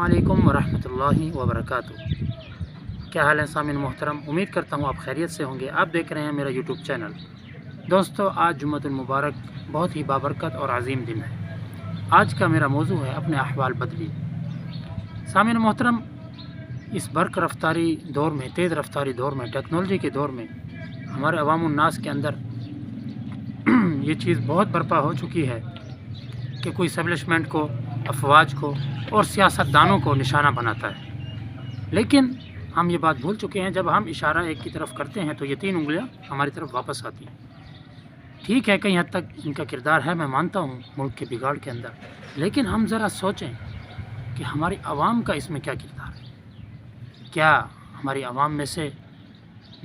अस्सलामुअलैकुम वरहमतुल्लाहि वबरकातुह। क्या हाल है सामिन मोहतरम, उम्मीद करता हूँ आप खैरियत से होंगे। आप देख रहे हैं मेरा यूट्यूब चैनल। दोस्तों, आज जुम्मतुल मुबारक बहुत ही बाबरकत और अजीम दिन है। आज का मेरा मौजू है अपने अहवाल बदली। सामिन मोहतरम, इस बर्क रफ्तारी दौर में, तेज़ रफ्तारी दौर में, टेक्नोलॉजी के दौर में हमारे अवामुन्नास के अंदर ये चीज़ बहुत बर्पा हो चुकी है कि कोई एस्टेब्लिशमेंट को, अफवाज को और सियासतदानों को निशाना बनाता है। लेकिन हम ये बात भूल चुके हैं, जब हम इशारा एक की तरफ करते हैं तो ये 3 उंगलियां हमारी तरफ वापस आती हैं। ठीक है, कहीं हद तक इनका किरदार है, मैं मानता हूँ, मुल्क के बिगाड़ के अंदर। लेकिन हम ज़रा सोचें कि हमारी आवाम का इसमें क्या किरदार है। क्या हमारी आवाम में से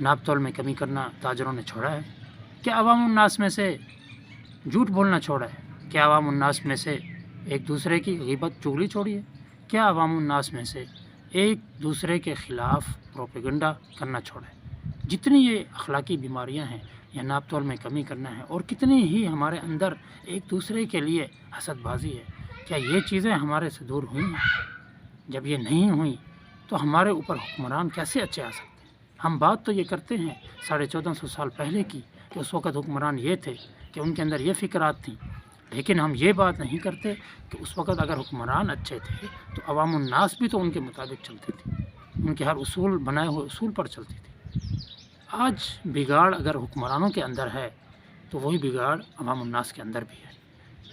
नाप तोल में कमी करना ताजरों ने छोड़ा है? क्या अवाम उन्नास में से झूठ बोलना छोड़ा है? क्या अवाम उन्नास में से एक दूसरे की ग़ीबत चुगली छोड़ी है? क्या अवाम उन्नास में से एक दूसरे के ख़िलाफ़ प्रोपेगेंडा करना छोड़ा है? जितनी ये अखलाकी बीमारियां हैं या नाप तोल में कमी करना है, और कितनी ही हमारे अंदर एक दूसरे के लिए हसदबाजी है, क्या ये चीज़ें हमारे से दूर हुई हैं? जब ये नहीं हुई तो हमारे ऊपर हुक्मरान कैसे अच्छे आ सकते हैं? हम बात तो ये करते हैं 1450 साल पहले की, कि उस वक़्त हुक्मरान ये थे कि उनके अंदर ये फ़िक्रात थी। लेकिन हम ये बात नहीं करते कि उस वक़्त अगर हुक्मरान अच्छे थे तो अवामुन्नास भी तो उनके मुताबिक चलती थी, उनके हर उसूल, बनाए हुए उसूल पर चलती थी। आज बिगाड़ अगर हुक्मरानों के अंदर है तो वही बिगाड़ अवामुन्नास के अंदर भी है।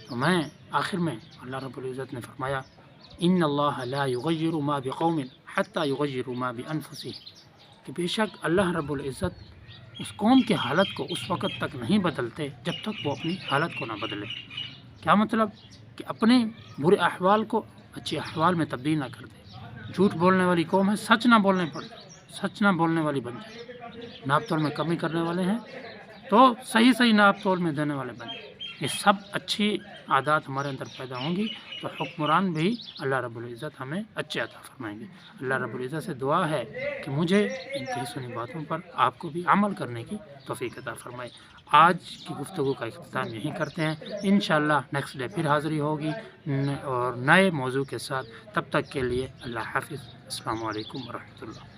तो मैं आखिर में, अल्लाह रब्बुल इज़्ज़त ने फरमाया, इन्नल्लाह ला युग़य्यिरु मा बिक़ौमिन हत्ता युग़य्यिरु मा बिअन्फुसिहिम, कि बेशक अल्लाह रब्बुल इज़्ज़त उस कौम की हालत को उस वक़्त तक नहीं बदलते जब तक वो अपनी हालत को ना बदले। क्या मतलब? कि अपने बुरे अहवाल को अच्छे अहवाल में तब्दील ना कर दे। झूठ बोलने वाली कौम है, सच ना बोलने पड़े, सच ना बोलने वाली बन जाए। नाप तोल में कमी करने वाले हैं तो सही सही नाप तोल में देने वाले बन जाए। ये सब अच्छी आदत हमारे अंदर पैदा होंगी तो हुक्मरान भी अल्लाह रब्बुल इज़्ज़त हमें अच्छे अता फरमाएंगे। अल्लाह रब्बुल इज़्ज़त से दुआ है कि मुझे इन कही सुनी बातों पर आपको भी अमल करने की तौफ़ीक़ अता फरमाए। आज की गुफ्तगू का इख्तिताम यहीं करते हैं। इंशाअल्लाह नेक्स्ट डे फिर हाज़िरी होगी और नए मौजू के साथ। तब तक के लिए अल्लाह हाफ़िज़। अस्सलामु अलैकुम वरहमतुल्लाह।